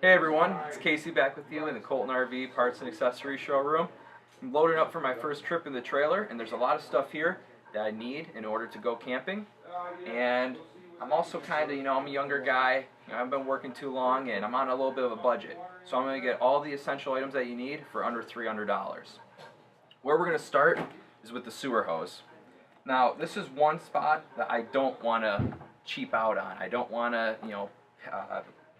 Hey everyone, it's Casey back with you in the Colton RV Parts and Accessory Showroom. I'm loading up for my first trip in the trailer, and there's a lot of stuff here that I need in order to go camping. And I'm also kind of, I'm a younger guy, I've been working too long, and I'm on a little bit of a budget. So I'm going to get all the essential items that you need for under $300. Where we're going to start is with the sewer hose. Now, this is one spot that I don't want to cheap out on. I don't want to,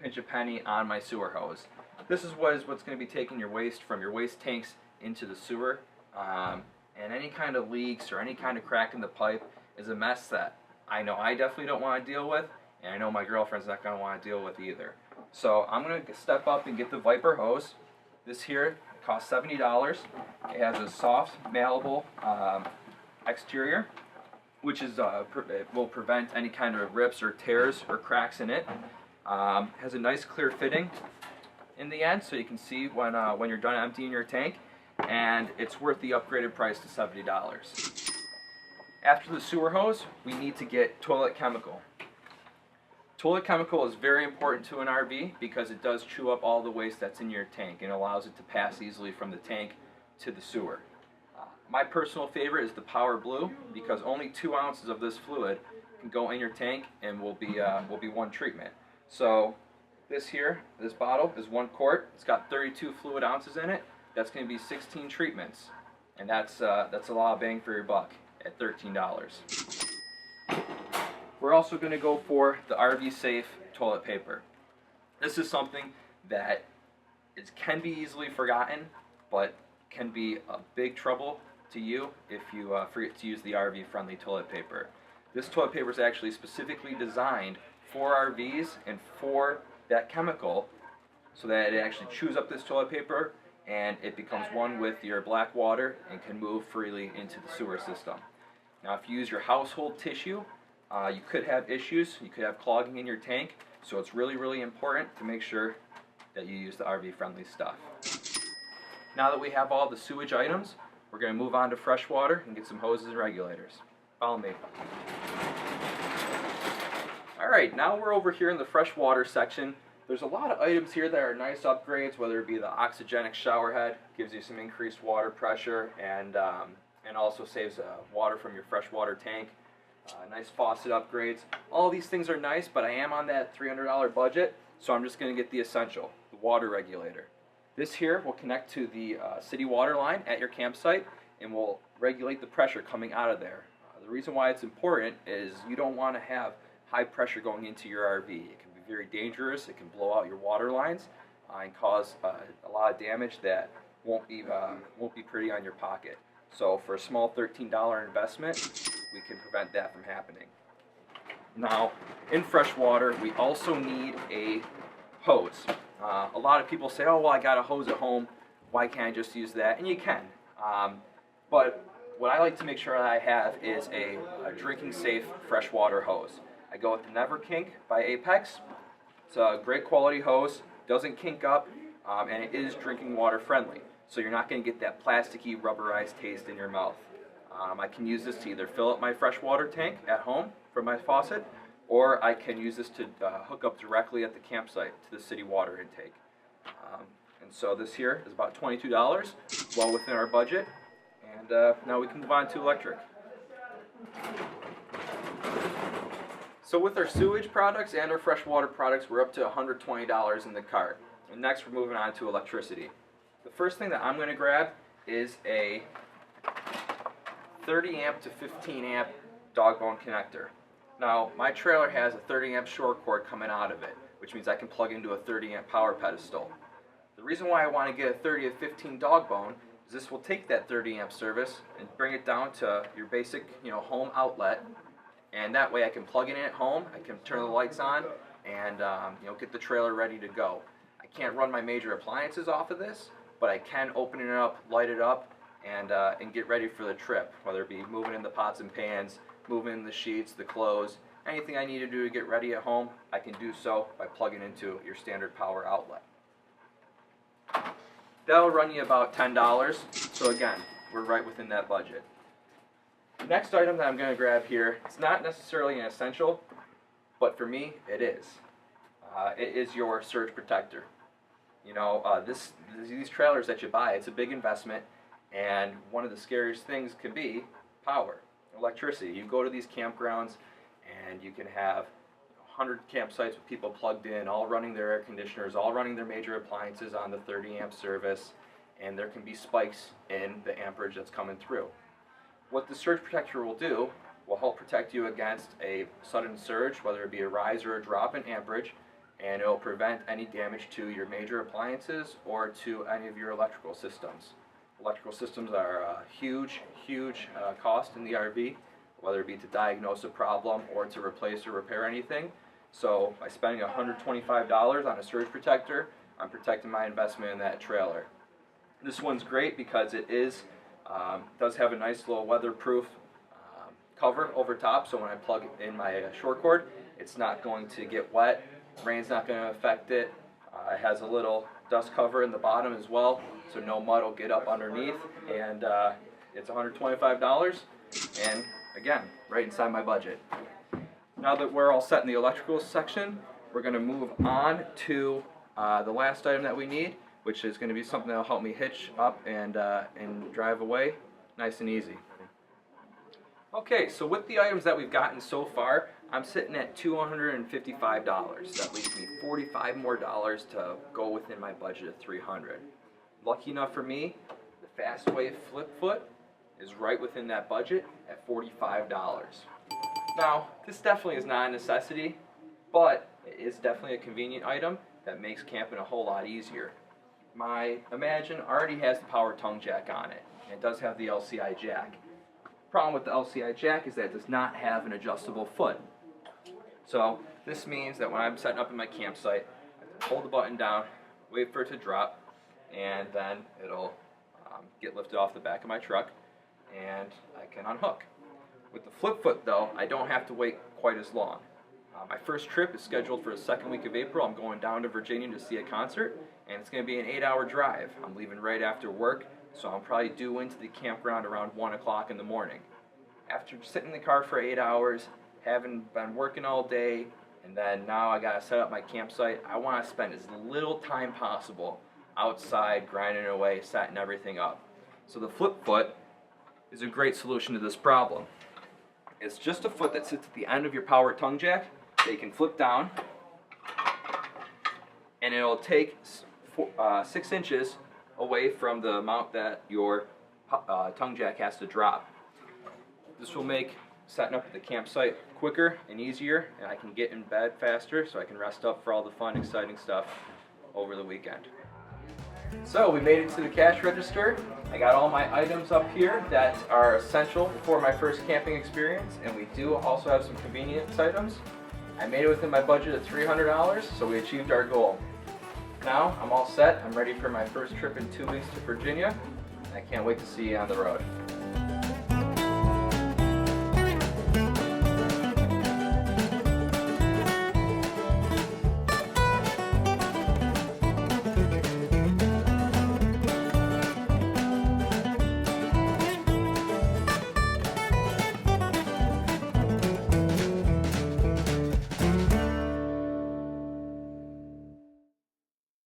pinch a penny on my sewer hose. This is what's going to be taking your waste from your waste tanks into the sewer, and any kind of leaks or any kind of crack in the pipe is a mess that I know I definitely don't want to deal with, and I know my girlfriend's not going to want to deal with either. So I'm going to step up and get the Viper hose. This here costs $70. It has a soft, malleable exterior, which is it will prevent any kind of rips or tears or cracks in it. Has a nice clear fitting in the end, so you can see when you're done emptying your tank, and it's worth the upgraded price to $70. After the sewer hose, we need to get toilet chemical. Toilet chemical is very important to an RV because it does chew up all the waste that's in your tank and allows it to pass easily from the tank to the sewer. My personal favorite is the Power Blue because only 2 ounces of this fluid can go in your tank and will be one treatment. So this bottle is 1 quart. It's got 32 fluid ounces in it. That's going to be 16 treatments, and that's a lot of bang for your buck at $13. We're also going to go for the RV Safe toilet paper. This is something that can be easily forgotten, but can be a big trouble to you if you forget to use the RV friendly toilet paper. This toilet paper is actually specifically designed for RVs and for that chemical, so that it actually chews up this toilet paper and it becomes one with your black water and can move freely into the sewer system. Now, if you use your household tissue, you could have issues. You could have clogging in your tank, so it's really, really important to make sure that you use the RV-friendly stuff. Now that we have all the sewage items, we're going to move on to fresh water and get some hoses and regulators. Follow me. Alright, now we're over here in the fresh water section. There's a lot of items here that are nice upgrades, whether it be the oxygenic shower head, gives you some increased water pressure, and also saves water from your freshwater tank. Nice faucet upgrades. All these things are nice, but I am on that $300 budget, so I'm just going to get the essential, the water regulator. This here will connect to the city water line at your campsite and will regulate the pressure coming out of there. The reason why it's important is you don't want to have high pressure going into your RV. It can be very dangerous. It can blow out your water lines and cause a lot of damage that won't be pretty on your pocket. So for a small $13 investment, we can prevent that from happening. Now, in fresh water, we also need a hose. A lot of people say, oh, well, I got a hose at home. Why can't I just use that? And you can. But what I like to make sure that I have is a drinking safe freshwater hose. I go with the Never Kink by Apex. It's a great quality hose, doesn't kink up, and it is drinking water friendly. So you're not going to get that plasticky, rubberized taste in your mouth. I can use this to either fill up my freshwater tank at home from my faucet, or I can use this to hook up directly at the campsite to the city water intake. And so this here is about $22, well within our budget. And now we can move on to electric. So with our sewage products and our freshwater products, we're up to $120 in the cart. And next we're moving on to electricity. The first thing that I'm going to grab is a 30 amp to 15 amp dog bone connector. Now my trailer has a 30 amp short cord coming out of it, which means I can plug into a 30 amp power pedestal. The reason why I want to get a 30 to 15 dog bone is this will take that 30 amp service and bring it down to your basic home outlet, and that way I can plug it in at home, I can turn the lights on, and get the trailer ready to go. I can't run my major appliances off of this, but I can open it up, light it up, and get ready for the trip, whether it be moving in the pots and pans, moving in the sheets, the clothes, anything I need to do to get ready at home, I can do so by plugging into your standard power outlet. That'll run you about $10, so again, we're right within that budget. The next item that I'm going to grab here, it's not necessarily an essential, but for me, it is. It is your surge protector. You know, these trailers that you buy, it's a big investment, and one of the scariest things can be power, electricity. You go to these campgrounds, and you can have 100 campsites with people plugged in, all running their air conditioners, all running their major appliances on the 30 amp service, and there can be spikes in the amperage that's coming through. What the surge protector will do will help protect you against a sudden surge, whether it be a rise or a drop in amperage, and it will prevent any damage to your major appliances or to any of your electrical systems. Electrical systems are a huge cost in the RV, whether it be to diagnose a problem or to replace or repair anything. So by spending $125 on a surge protector, I'm protecting my investment in that trailer. This one's great because it does have a nice little weatherproof cover over top, so when I plug in my short cord, it's not going to get wet. Rain's not going to affect it. It has a little dust cover in the bottom as well, so no mud will get up underneath, and it's $125, and again, right inside my budget. Now that we're all set in the electrical section, we're going to move on to the last item that we need, which is going to be something that will help me hitch up and drive away nice and easy. Okay, so with the items that we've gotten so far, I'm sitting at $255. That leaves me $45 more to go within my budget of $300. Lucky enough for me, the Fastway flip foot is right within that budget at $45. Now, this definitely is not a necessity, but it is definitely a convenient item that makes camping a whole lot easier. My Imagine already has the power tongue jack on it, and it does have the LCI jack. Problem with the LCI jack is that it does not have an adjustable foot. So this means that when I'm setting up in my campsite, I have to pull the button down, wait for it to drop, and then it'll get lifted off the back of my truck, and I can unhook. With the flip foot though, I don't have to wait quite as long. My first trip is scheduled for the second week of April. I'm going down to Virginia to see a concert, and it's going to be an 8-hour drive. I'm leaving right after work, so I'm probably due into the campground around 1 o'clock in the morning. After sitting in the car for 8 hours, having been working all day, and then now I gotta set up my campsite, I want to spend as little time possible outside grinding away, setting everything up. So the flip foot is a great solution to this problem. It's just a foot that sits at the end of your power tongue jack that you can flip down, and it'll take 6 inches away from the amount that your tongue jack has to drop. This will make setting up at the campsite quicker and easier, and I can get in bed faster so I can rest up for all the fun, exciting stuff over the weekend. So we made it to the cash register. I got all my items up here that are essential for my first camping experience, and we do also have some convenience items. I made it within my budget of $300, so we achieved our goal. Now I'm all set. I'm ready for my first trip in 2 weeks to Virginia. I can't wait to see you on the road.